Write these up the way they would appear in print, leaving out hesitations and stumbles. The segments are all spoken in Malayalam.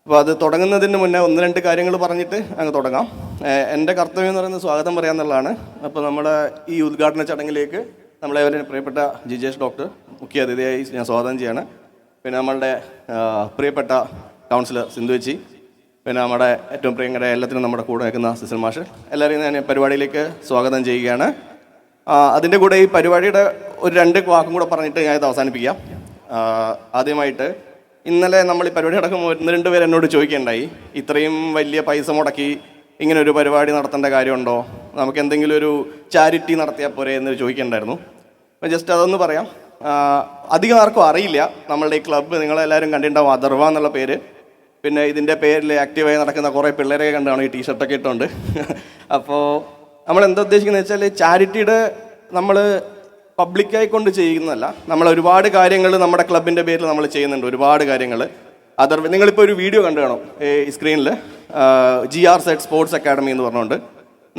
അപ്പോൾ അത് തുടങ്ങുന്നതിന് മുന്നേ ഒന്ന് രണ്ട് കാര്യങ്ങൾ പറഞ്ഞിട്ട് അങ്ങ് തുടങ്ങാം. എൻ്റെ കർത്തവ്യം എന്ന് പറയുന്നത് സ്വാഗതം പറയാമെന്നുള്ളതാണ്. അപ്പോൾ നമ്മുടെ ഈ ഉദ്ഘാടന ചടങ്ങിലേക്ക് നമ്മളെ പ്രിയപ്പെട്ട ജിജേഷ് ഡോക്ടർ മുഖ്യ അതിഥിയായി ഞാൻ സ്വാഗതം ചെയ്യാണ്. പിന്നെ നമ്മളുടെ പ്രിയപ്പെട്ട കൗൺസിലർ സിന്ധുവച്ചി, പിന്നെ നമ്മുടെ ഏറ്റവും പ്രിയങ്കര എല്ലാത്തിനും നമ്മുടെ കൂടെ നിൽക്കുന്ന സിസിൽ മാഷ്, എല്ലാവരെയും ഞാൻ പരിപാടിയിലേക്ക് സ്വാഗതം ചെയ്യുകയാണ്. അതിൻ്റെ കൂടെ ഈ പരിപാടിയുടെ ഒരു രണ്ട് വാക്കും കൂടെ പറഞ്ഞിട്ട് ഞാൻ ഇത് അവസാനിപ്പിക്കാം. ആദ്യമായിട്ട് ഇന്നലെ നമ്മൾ ഈ പരിപാടി നടക്കുമ്പോൾ ഒന്ന് രണ്ട് പേര് എന്നോട് ചോദിക്കുകയുണ്ടായി, ഇത്രയും വലിയ പൈസ മുടക്കി ഇങ്ങനെ ഒരു പരിപാടി നടത്തേണ്ട കാര്യമുണ്ടോ, നമുക്ക് എന്തെങ്കിലും ഒരു ചാരിറ്റി നടത്തിയാൽ പോരെ എന്ന് ചോദിക്കുകയുണ്ടായിരുന്നു. അപ്പോൾ ജസ്റ്റ് അതൊന്ന് പറയാം. അധികം ആർക്കും അറിയില്ല നമ്മളുടെ ഈ ക്ലബ്ബ്. നിങ്ങളെല്ലാവരും കണ്ടിട്ടുണ്ടാവും അഥർവ എന്നുള്ള പേര്. പിന്നെ ഇതിൻ്റെ പേരിൽ ആക്റ്റീവായി നടക്കുന്ന കുറേ പിള്ളേരെ കണ്ടാണ് ഈ ടീഷർട്ടൊക്കെ ഇട്ടുകൊണ്ട്. അപ്പോൾ നമ്മൾ എന്താ ഉദ്ദേശിക്കുന്നത് വെച്ചാൽ ചാരിറ്റിയുടെ നമ്മൾ പബ്ലിക്കായി കൊണ്ട് ചെയ്യുന്നതല്ല, നമ്മൾ ഒരുപാട് കാര്യങ്ങൾ നമ്മുടെ ക്ലബിൻ്റെ പേരിൽ നമ്മൾ ചെയ്യുന്നുണ്ട്. ഒരുപാട് കാര്യങ്ങൾ നിങ്ങളിപ്പോൾ ഒരു വീഡിയോ കണ്ടു കാണും ഈ സ്ക്രീനിൽ, GR സെറ്റ് സ്പോർട്സ് അക്കാഡമി എന്ന് പറഞ്ഞുകൊണ്ട്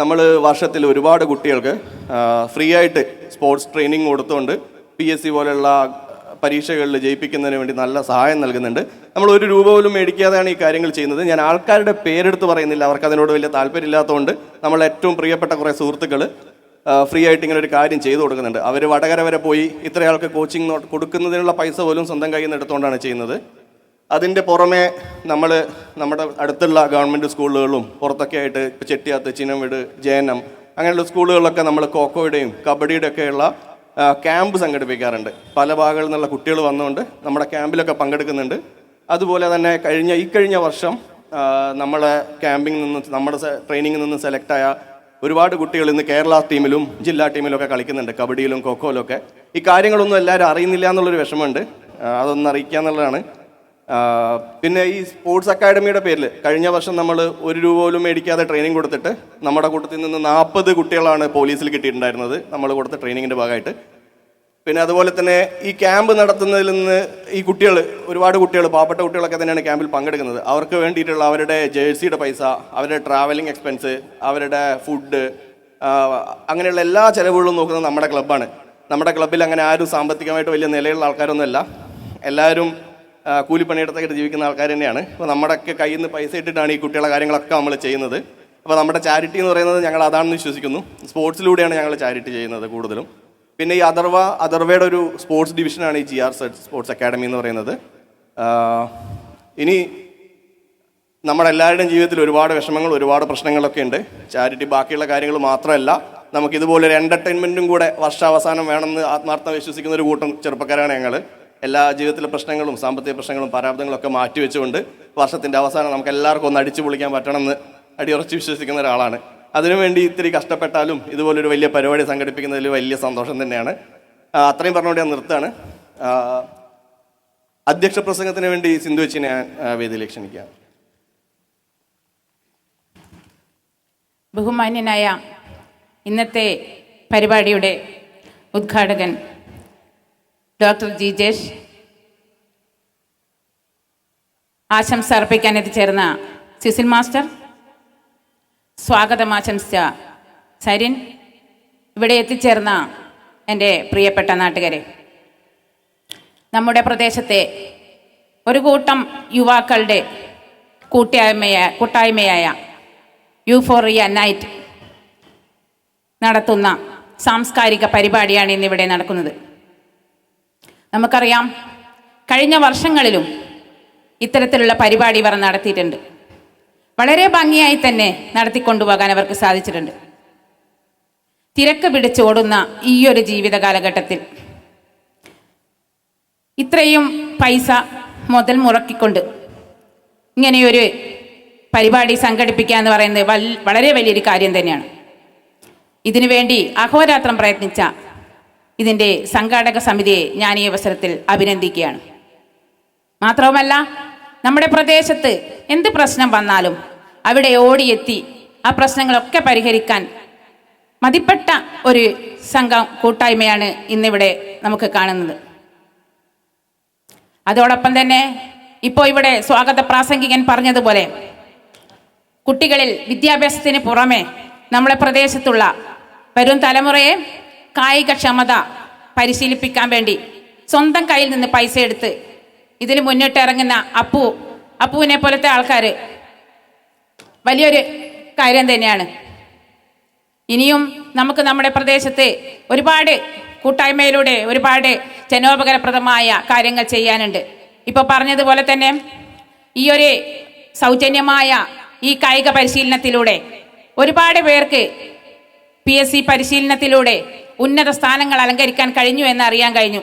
നമ്മൾ വർഷത്തിൽ ഒരുപാട് കുട്ടികൾക്ക് ഫ്രീ ആയിട്ട് സ്പോർട്സ് ട്രെയിനിങ് കൊടുത്തുകൊണ്ട് PSC പോലെയുള്ള പരീക്ഷകളിൽ ജയിപ്പിക്കുന്നതിന് വേണ്ടി നല്ല സഹായം നൽകുന്നുണ്ട്. നമ്മൾ ഒരു രൂപ പോലും മേടിക്കാതെയാണ് ഈ കാര്യങ്ങൾ ചെയ്യുന്നത്. ഞാൻ ആൾക്കാരുടെ പേരെടുത്ത് പറയുന്നില്ല, അവർക്ക് അതിനോട് വലിയ താല്പര്യമില്ലാത്തതുകൊണ്ട് നമ്മൾ ഏറ്റവും പ്രിയപ്പെട്ട കുറേ സുഹൃത്തുക്കൾ ഫ്രീ ആയിട്ട് ഇങ്ങനെ ഒരു കാര്യം ചെയ്തു കൊടുക്കുന്നുണ്ട്. അവർ വടകര വരെ പോയി ഇത്രയാൾക്ക് കോച്ചിങ് കൊടുക്കുന്നതിനുള്ള പൈസ പോലും സ്വന്തം കയ്യിൽ നിന്ന് എടുത്തുകൊണ്ടാണ് ചെയ്യുന്നത്. അതിൻ്റെ പുറമെ നമ്മൾ നമ്മുടെ അടുത്തുള്ള ഗവൺമെൻറ് സ്കൂളുകളും പുറത്തൊക്കെ ആയിട്ട് ഇപ്പോൾ ചെട്ടിയാത്ത്, ചിനംവീട്, JNM അങ്ങനെയുള്ള സ്കൂളുകളിലൊക്കെ നമ്മൾ ഖോഖോയുടെയും കബഡിയുടെ ഒക്കെയുള്ള ക്യാമ്പ് സംഘടിപ്പിക്കാറുണ്ട്. പല ഭാഗങ്ങളിൽ നിന്നുള്ള കുട്ടികൾ വന്നുകൊണ്ട് നമ്മുടെ ക്യാമ്പിലൊക്കെ പങ്കെടുക്കുന്നുണ്ട്. അതുപോലെ തന്നെ കഴിഞ്ഞ വർഷം നമ്മളെ ക്യാമ്പിങ്ങിൽ നിന്ന് നമ്മുടെ ട്രെയിനിങ്ങിൽ നിന്ന് സെലക്റ്റായ ഒരുപാട് കുട്ടികൾ ഇന്ന് കേരള ടീമിലും ജില്ലാ ടീമിലൊക്കെ കളിക്കുന്നുണ്ട്, കബഡിയിലും ഖോഖോയിലൊക്കെ. ഈ കാര്യങ്ങളൊന്നും എല്ലാവരും അറിയുന്നില്ല എന്നുള്ളൊരു വിഷമമുണ്ട്, അതൊന്ന് അറിയിക്കുക എന്നുള്ളതാണ്. പിന്നെ ഈ സ്പോർട്സ് അക്കാഡമിയുടെ പേരിൽ കഴിഞ്ഞ വർഷം നമ്മൾ ഒരു രൂപ പോലും മേടിക്കാതെ ട്രെയിനിങ് കൊടുത്തിട്ട് നമ്മുടെ കൂട്ടത്തിൽ നിന്ന് 40 കുട്ടികളാണ് പോലീസിൽ കിട്ടിയിട്ടുണ്ടായിരുന്നത് നമ്മൾ കൊടുത്ത ട്രെയിനിങ്ങിൻ്റെ ഭാഗമായിട്ട്. പിന്നെ അതുപോലെ തന്നെ ഈ ക്യാമ്പ് നടത്തുന്നതിൽ നിന്ന് ഈ കുട്ടികൾ, ഒരുപാട് കുട്ടികൾ, പാവപ്പെട്ട കുട്ടികളൊക്കെ തന്നെയാണ് ക്യാമ്പിൽ പങ്കെടുക്കുന്നത്. അവർക്ക് വേണ്ടിയിട്ടുള്ള അവരുടെ ജേഴ്സിയുടെ പൈസ, അവരുടെ ട്രാവലിംഗ് എക്സ്പെൻസ്, അവരുടെ ഫുഡ്, അങ്ങനെയുള്ള എല്ലാ ചിലവുകളും നോക്കുന്നത് നമ്മുടെ ക്ലബ്ബാണ്. നമ്മുടെ ക്ലബ്ബിൽ അങ്ങനെ ആരും സാമ്പത്തികമായിട്ട് വലിയ നിലയുള്ള ആൾക്കാരൊന്നുമല്ല, എല്ലാവരും കൂലിപ്പണിയെടുത്തൊക്കെ ജീവിക്കുന്ന ആൾക്കാർ തന്നെയാണ്. അപ്പോൾ നമ്മുടെയൊക്കെ കയ്യിൽ നിന്ന് പൈസ ഇട്ടിട്ടാണ് ഈ കുട്ടികളുടെ കാര്യങ്ങളൊക്കെ നമ്മൾ ചെയ്യുന്നത്. അപ്പോൾ നമ്മുടെ ചാരിറ്റി എന്ന് പറയുന്നത് ഞങ്ങൾ അതാണെന്ന് വിശ്വസിക്കുന്നു. സ്പോർട്സിലൂടെയാണ് ഞങ്ങൾ ചാരിറ്റി ചെയ്യുന്നത് കൂടുതലും. പിന്നെ ഈ അഥർവയുടെ ഒരു സ്പോർട്സ് ഡിവിഷനാണ് ഈ GR സെറ്റ് സ്പോർട്സ് അക്കാഡമി എന്ന് പറയുന്നത്. ഇനി നമ്മുടെ എല്ലാവരുടെയും ജീവിതത്തിൽ ഒരുപാട് വിഷമങ്ങൾ, ഒരുപാട് പ്രശ്നങ്ങളൊക്കെ ഉണ്ട്. ചാരിറ്റി ബാക്കിയുള്ള കാര്യങ്ങൾ മാത്രമല്ല, നമുക്കിതുപോലൊരു എൻ്റർടൈൻമെൻറ്റും കൂടെ വർഷാവസാനം വേണമെന്ന് ആത്മാർത്ഥം വിശ്വസിക്കുന്ന ഒരു കൂട്ടം ചെറുപ്പക്കാരാണ് ഞങ്ങൾ. എല്ലാ ജീവിതത്തിലെ പ്രശ്നങ്ങളും, സാമ്പത്തിക പ്രശ്നങ്ങളും, പ്രാരാബ്ദങ്ങളൊക്കെ മാറ്റിവെച്ചുകൊണ്ട് വർഷത്തിൻ്റെ അവസാനം നമുക്ക് എല്ലാവർക്കും ഒന്ന് അടിച്ചു പൊളിക്കാൻ പറ്റണമെന്ന് അടിയുറച്ച് വിശ്വസിക്കുന്ന ഒരാളാണ്. അതിനുവേണ്ടി ഇത്തിരി കഷ്ടപ്പെട്ടാലും ഇതുപോലൊരു വലിയ പരിപാടി സംഘടിപ്പിക്കുന്നതിൽ വലിയ സന്തോഷം തന്നെയാണ്. അത്രയും പറഞ്ഞുകൊണ്ട് ഞാൻ നിർത്താണ്. അധ്യക്ഷ പ്രസംഗത്തിന് വേണ്ടി സിന്ധുവച്ചിനെ ഞാൻ വേദിയിലേക്ക് ക്ഷണിക്കാം. ബഹുമാന്യനായ ഇന്നത്തെ പരിപാടിയുടെ ഉദ്ഘാടകൻ ഡോക്ടർ ജിജേഷ്, ആശംസ അർപ്പിക്കാൻ എത്തിച്ചേർന്ന സിസിൽ മാസ്റ്റർ, സ്വാഗതം ആശംസിച്ച സരിൻ, ഇവിടെ എത്തിച്ചേർന്ന എൻ്റെ പ്രിയപ്പെട്ട നാട്ടുകാരെ, നമ്മുടെ പ്രദേശത്തെ ഒരു കൂട്ടം യുവാക്കളുടെ കൂട്ടായ്മയായ യൂഫോറിയ നൈറ്റ് നടത്തുന്ന സാംസ്കാരിക പരിപാടിയാണ് ഇന്നിവിടെ നടക്കുന്നത്. നമുക്കറിയാം, കഴിഞ്ഞ വർഷങ്ങളിലും ഇത്തരത്തിലുള്ള പരിപാടി ഇവർ നടത്തിയിട്ടുണ്ട്. വളരെ ഭംഗിയായി തന്നെ നടത്തിക്കൊണ്ടുപോകാൻ അവർക്ക് സാധിച്ചിട്ടുണ്ട്. തിരക്ക് പിടിച്ചോടുന്ന ഈ ഒരു ജീവിത കാലഘട്ടത്തിൽ ഇത്രയും പൈസ മുതൽ മുടക്കിക്കൊണ്ട് ഇങ്ങനെയൊരു പരിപാടി സംഘടിപ്പിക്കുക എന്ന് പറയുന്നത് വളരെ വലിയൊരു കാര്യം തന്നെയാണ്. ഇതിനു വേണ്ടി അഹോരാത്രം പ്രയത്നിച്ച ഇതിൻ്റെ സംഘാടക സമിതിയെ ഞാൻ ഈ അവസരത്തിൽ അഭിനന്ദിക്കുകയാണ്. മാത്രവുമല്ല, നമ്മുടെ പ്രദേശത്ത് എന്ത് പ്രശ്നം വന്നാലും അവിടെ ഓടിയെത്തി ആ പ്രശ്നങ്ങളൊക്കെ പരിഹരിക്കാൻ മതിപ്പെട്ട ഒരു സംഘം കൂട്ടായ്മയാണ് ഇന്നിവിടെ നമുക്ക് കാണുന്നത്. അതോടൊപ്പം തന്നെ ഇപ്പോൾ ഇവിടെ സ്വാഗത പ്രാസംഗികൻ പറഞ്ഞതുപോലെ കുട്ടികളിൽ വിദ്യാഭ്യാസത്തിന് പുറമെ നമ്മുടെ പ്രദേശത്തുള്ള വരും തലമുറയെ കായികക്ഷമത പരിശീലിപ്പിക്കാൻ വേണ്ടി സ്വന്തം കയ്യിൽ നിന്ന് പൈസ എടുത്ത് ഇതിന് മുന്നിട്ടിറങ്ങുന്ന അപ്പു അപ്പുവിനെ പോലത്തെ ആൾക്കാർ വലിയൊരു കാര്യം തന്നെയാണ്. ഇനിയും നമുക്ക് നമ്മുടെ പ്രദേശത്ത് ഒരുപാട് കൂട്ടായ്മയിലൂടെ ഒരുപാട് ജനോപകാരപ്രദമായ കാര്യങ്ങൾ ചെയ്യാനുണ്ട്. ഇപ്പോൾ പറഞ്ഞതുപോലെ തന്നെ ഈ ഒരു സൗജന്യമായ ഈ കായിക പരിശീലനത്തിലൂടെ ഒരുപാട് പേർക്ക് PSC പരിശീലനത്തിലൂടെ ഉന്നത സ്ഥാനങ്ങൾ അലങ്കരിക്കാൻ കഴിഞ്ഞു എന്ന് അറിയാൻ കഴിഞ്ഞു.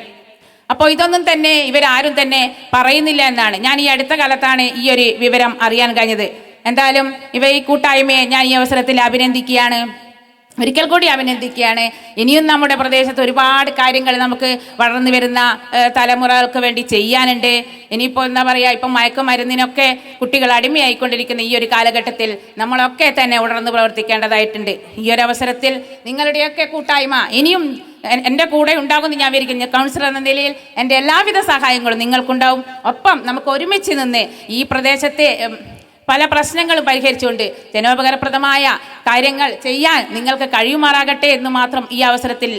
അപ്പോൾ ഇതൊന്നും തന്നെ ഇവരാരും തന്നെ പറയുന്നില്ല എന്നാണ്. ഞാൻ ഈ അടുത്ത കാലത്താണ് ഈ ഒരു വിവരം അറിയാൻ കഴിഞ്ഞത്. എന്തായാലും ഈ കൂട്ടായ്മയെ ഞാൻ ഈ അവസരത്തിൽ അഭിനന്ദിക്കുകയാണ്, ഒരിക്കൽ കൂടി അഭിനന്ദിക്കുകയാണ്. ഇനിയും നമ്മുടെ പ്രദേശത്ത് ഒരുപാട് കാര്യങ്ങൾ നമുക്ക് വളർന്നു വരുന്ന തലമുറകൾക്ക് വേണ്ടി ചെയ്യാനുണ്ട്. ഇനിയിപ്പോൾ എന്താ പറയുക, ഇപ്പം മയക്കുമരുന്നിനൊക്കെ കുട്ടികൾ അടിമയായിക്കൊണ്ടിരിക്കുന്ന ഈ ഒരു കാലഘട്ടത്തിൽ നമ്മളൊക്കെ തന്നെ ഉണർന്ന് പ്രവർത്തിക്കേണ്ടതായിട്ടുണ്ട്. ഈ ഒരു അവസരത്തിൽ നിങ്ങളുടെയൊക്കെ കൂട്ടായ്മ ഇനിയും എൻ്റെ കൂടെ ഉണ്ടാകുമെന്ന് ഞാൻ വിചാരിക്കുന്നു. കൗൺസിലർ എന്ന നിലയിൽ എൻ്റെ എല്ലാവിധ സഹായങ്ങളും നിങ്ങൾക്കുണ്ടാവും. ഒപ്പം നമുക്ക് ഒരുമിച്ച് നിന്ന് ഈ പ്രദേശത്തെ പല പ്രശ്നങ്ങളും പരിഹരിച്ചുകൊണ്ട് ജനോപകാരപ്രദമായ കാര്യങ്ങൾ ചെയ്യാൻ നിങ്ങൾക്ക് കഴിയുമാറാകട്ടെ എന്ന് മാത്രം ഈ അവസരത്തിൽ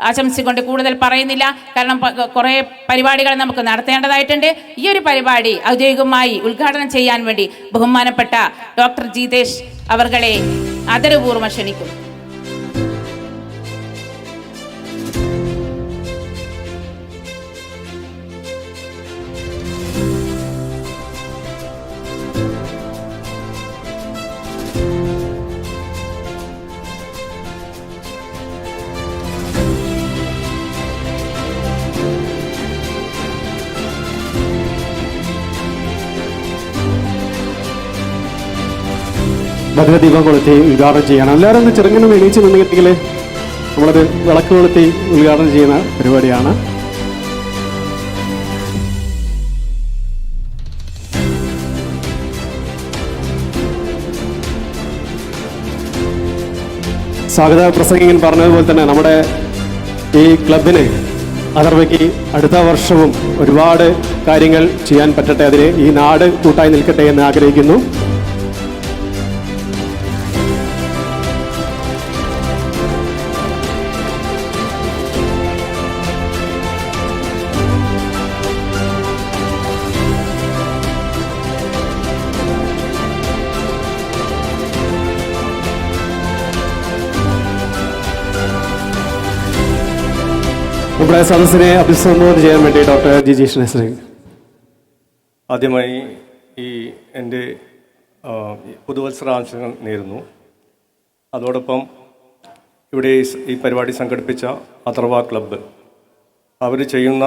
ആശംസിച്ചുകൊണ്ട് കൂടുതൽ പറയുന്നില്ല. കാരണം കുറേ പരിപാടികൾ നമുക്ക് നടത്തേണ്ടതായിട്ടുണ്ട്. ഈ ഒരു പരിപാടി ഔദ്യോഗികമായി ഉദ്ഘാടനം ചെയ്യാൻ വേണ്ടി ബഹുമാനപ്പെട്ട ഡോക്ടർ ജിതേഷ് അവർകളെ ആദരപൂർവ്വം ക്ഷണിക്കും. ഭദ്രദീപം കൊളുത്തി ഉദ്ഘാടനം ചെയ്യണം. എല്ലാവരും ഒന്ന് ചെറുങ്ങനെ എണീച്ച് നിന്നെങ്കിൽ നമ്മളത് വിളക്ക് കൊളുത്തി ഉദ്ഘാടനം ചെയ്യുന്ന പരിപാടിയാണ്. സ്വാഗത പ്രസംഗികൻ പറഞ്ഞതുപോലെ തന്നെ നമ്മുടെ ഈ ക്ലബിന് അഥർവയ്ക്ക് അടുത്ത വർഷവും ഒരുപാട് കാര്യങ്ങൾ ചെയ്യാൻ പറ്റട്ടെ, അതിന് ഈ നാട് കൂട്ടായി നിൽക്കട്ടെ എന്ന് ആഗ്രഹിക്കുന്നു. നമ്മുടെ സദസ്സിനെ അഭിസംബോധന ചെയ്യാൻ വേണ്ടി ഡോക്ടർ ജിജീഷിനെ ശ്രമിക്കും. ആദ്യമായി എൻ്റെ പുതുവത്സരാശംസകൾ നേരുന്നു. അതോടൊപ്പം ഇവിടെ ഈ പരിപാടി സംഘടിപ്പിച്ച അഥർവ ക്ലബ്ബ് അവർ ചെയ്യുന്ന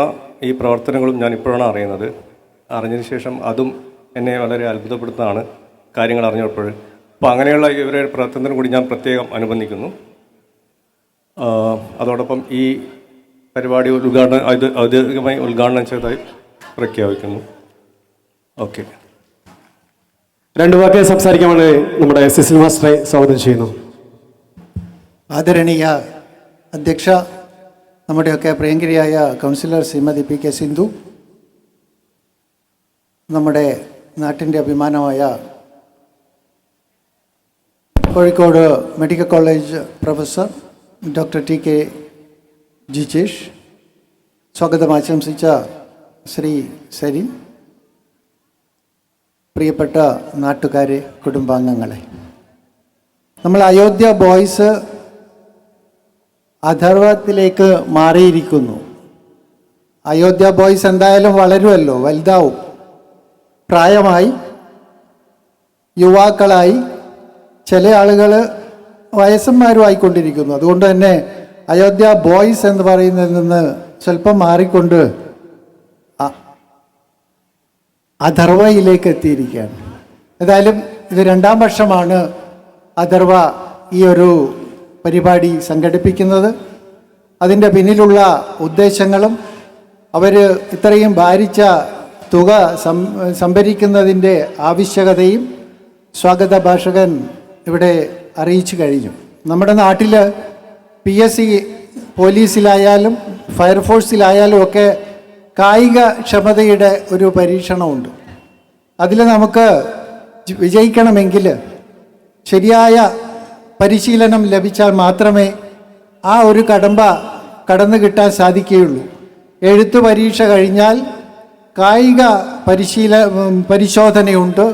ഈ പ്രവർത്തനങ്ങളും ഞാൻ ഇപ്പോഴാണ് അറിയുന്നത്. അറിഞ്ഞതിന് ശേഷം അതും എന്നെ വളരെ അത്ഭുതപ്പെടുത്തുന്നതാണ് കാര്യങ്ങൾ അറിഞ്ഞപ്പോൾ. അപ്പോൾ അങ്ങനെയുള്ള ഇവരുടെ പ്രവർത്തനം കൂടി ഞാൻ പ്രത്യേകം അനുബന്ധിക്കുന്നു. അതോടൊപ്പം ഈ പരിപാടി ഔദ്യോഗികമായി ഉദ്ഘാടനം ചെയ്തതായി പ്രഖ്യാപിക്കുന്നു. ഓക്കെ, രണ്ടു വാക്ക് സംസാരിക്കാനാണ് നമ്മുടെ സിസിൽ മാസ്റ്ററെ സ്വാഗതം ചെയ്യുന്നു. ആദരണീയ അധ്യക്ഷ, നമ്മുടെയൊക്കെ പ്രിയങ്കരിയായ കൗൺസിലർ ശ്രീമതി PK സിന്ധു, നമ്മുടെ നാട്ടിൻ്റെ അഭിമാനമായ Kozhikode medical college professor doctor TK Jijesh, സ്വാഗതം ആശംസിച്ച ശ്രീ സരിൻ, പ്രിയപ്പെട്ട നാട്ടുകാരെ, കുടുംബാംഗങ്ങളെ, നമ്മൾ അയോധ്യ ബോയ്സ് അഥർവത്തിലേക്ക് മാറിയിരിക്കുന്നു. അയോധ്യ ബോയ്സ് എന്തായാലും വളരുമല്ലോ, വലുതാവും, പ്രായമായി, യുവാക്കളായി, ചില ആളുകൾ വയസ്സന്മാരും ആയിക്കൊണ്ടിരിക്കുന്നു. അതുകൊണ്ട് തന്നെ അയോധ്യ ബോയ്സ് എന്ന് പറയുന്നതിൽ നിന്ന് സ്വല്പം മാറിക്കൊണ്ട് അഥർവയിലേക്ക് എത്തിയിരിക്കുകയാണ്. ഏതായാലും ഇത് 2ാം വർഷമാണ് അഥർവ ഈ ഒരു പരിപാടി സംഘടിപ്പിക്കുന്നത്. അതിൻ്റെ പിന്നിലുള്ള ഉദ്ദേശങ്ങളും അവർ ഇത്രയും ഭാരിച്ച തുക സംഭരിക്കുന്നതിൻ്റെ ആവശ്യകതയും സ്വാഗത ഭാഷകൻ ഇവിടെ അറിയിച്ചു കഴിഞ്ഞു. നമ്മുടെ നാട്ടിൽ PSC പോലീസിലായാലും ഫയർഫോഴ്സിലായാലും ഒക്കെ കായിക ക്ഷമതയുടെ ഒരു പരീക്ഷണമുണ്ട്. അതിൽ നമുക്ക് വിജയിക്കണമെങ്കിൽ ശരിയായ പരിശീലനം ലഭിച്ചാൽ മാത്രമേ ആ ഒരു കടമ്പ കടന്നു കിട്ടാൻ സാധിക്കുകയുള്ളൂ. എഴുത്തു പരീക്ഷ കഴിഞ്ഞാൽ കായിക പരിശോധനയുണ്ട്.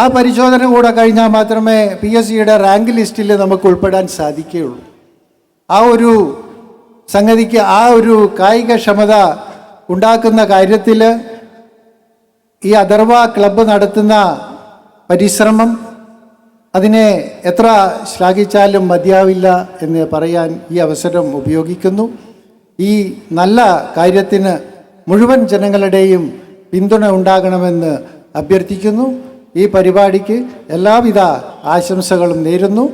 ആ പരിശോധന കൂടെ കഴിഞ്ഞാൽ മാത്രമേ PSCയുടെ റാങ്ക് ലിസ്റ്റിൽ നമുക്ക് ഉൾപ്പെടാൻ സാധിക്കുകയുള്ളൂ. ആ ഒരു സംഗതിക്ക്, ആ ഒരു കായികക്ഷമത ഉണ്ടാക്കുന്ന കാര്യത്തിൽ ഈ അഥർവ ക്ലബ്ബ് നടത്തുന്ന പരിശ്രമം അതിനെ എത്ര ശ്ലാഘിച്ചാലും മതിയാവില്ല എന്ന് പറയാൻ ഈ അവസരം ഉപയോഗിക്കുന്നു. ഈ നല്ല കാര്യത്തിന് മുഴുവൻ ജനങ്ങളുടെയും പിന്തുണ ഉണ്ടാകണമെന്ന് അഭ്യർത്ഥിക്കുന്നു. ഈ പരിപാടിക്ക് എല്ലാവിധ ആശംസകളും നേരുന്നു.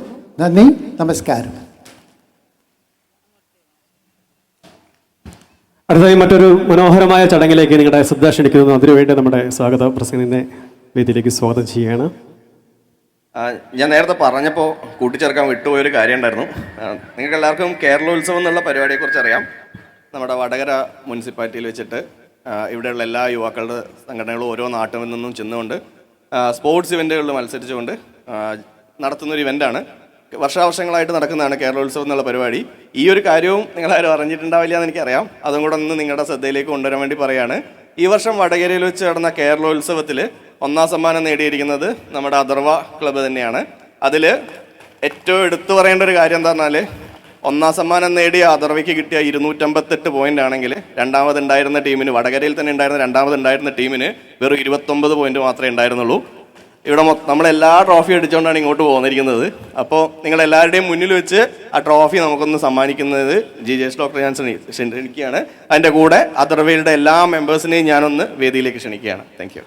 നന്ദി, നമസ്കാരം. അടുത്തതായി മറ്റൊരു മനോഹരമായ ചടങ്ങിലേക്ക് നിങ്ങളുടെ ശ്രദ്ധ ക്ഷണിക്കുന്നു. അതിനുവേണ്ടി നമ്മുടെ സ്വാഗത പ്രസംഗിനെ വേദിയിലേക്ക് സ്വാഗതം ചെയ്യുകയാണ്. ഞാൻ നേരത്തെ പറഞ്ഞപ്പോൾ കൂട്ടിച്ചേർക്കാൻ വിട്ടുപോയൊരു കാര്യം ഉണ്ടായിരുന്നു. നിങ്ങൾക്ക് എല്ലാവർക്കും കേരളോത്സവം എന്നുള്ള പരിപാടിയെക്കുറിച്ച് അറിയാം. നമ്മുടെ വടകര മുനിസിപ്പാലിറ്റിയിൽ വെച്ചിട്ട് ഇവിടെയുള്ള എല്ലാ യുവാക്കളുടെ സംഘടനകളും ഓരോ നാട്ടിൽ നിന്നും ചെന്നുകൊണ്ട് സ്പോർട്സ് ഇവൻറ്റുകളിൽ മത്സരിച്ചുകൊണ്ട് നടത്തുന്നൊരു ഇവൻ്റാണ്. വർഷാവർഷങ്ങളായിട്ട് നടക്കുന്നതാണ് കേരളോത്സവം എന്നുള്ള പരിപാടി. ഈ ഒരു കാര്യവും നിങ്ങളാരും അറിഞ്ഞിട്ടുണ്ടാവില്ല എന്ന് എനിക്കറിയാം. അതും കൂടെ ഒന്ന് നിങ്ങളുടെ ശ്രദ്ധയിലേക്ക് കൊണ്ടുവരാൻ വേണ്ടി പറയുകയാണ്. ഈ വർഷം വടകരയിൽ വെച്ച് നടന്ന കേരളോത്സവത്തിൽ 1ാം സമ്മാനം നേടിയിരിക്കുന്നത് നമ്മുടെ അഥർവ ക്ലബ്ബ് തന്നെയാണ്. അതിൽ ഏറ്റവും എടുത്തു പറയേണ്ട ഒരു കാര്യം എന്താ പറഞ്ഞാൽ, 1ാം സമ്മാനം നേടിയ അഥർവയ്ക്ക് കിട്ടിയ 258 പോയിന്റ് ആണെങ്കിൽ രണ്ടാമതുണ്ടായിരുന്ന ടീമിന്, വടകരയിൽ തന്നെ ഉണ്ടായിരുന്ന രണ്ടാമതുണ്ടായിരുന്ന ടീമിന് വെറും 29 പോയിന്റ് മാത്രമേ ഉണ്ടായിരുന്നുള്ളൂ. ഇവിടെ നമ്മളെല്ലാ ട്രോഫി അടിച്ചുകൊണ്ടാണ് ഇങ്ങോട്ട് പോന്നിരിക്കുന്നത്. അപ്പോൾ നിങ്ങളെല്ലാവരുടെയും മുന്നിൽ വെച്ച് ആ ട്രോഫി നമുക്കൊന്ന് സമ്മാനിക്കുന്നത് ജിജേഷ് ഡോക്ടർ ഞാൻ ക്ഷണിക്കുകയാണ്. അതിൻ്റെ കൂടെ അഥർവയുടെ എല്ലാ മെമ്പേഴ്സിനെയും ഞാനൊന്ന് വേദിയിലേക്ക് ക്ഷണിക്കുകയാണ്. Thank you.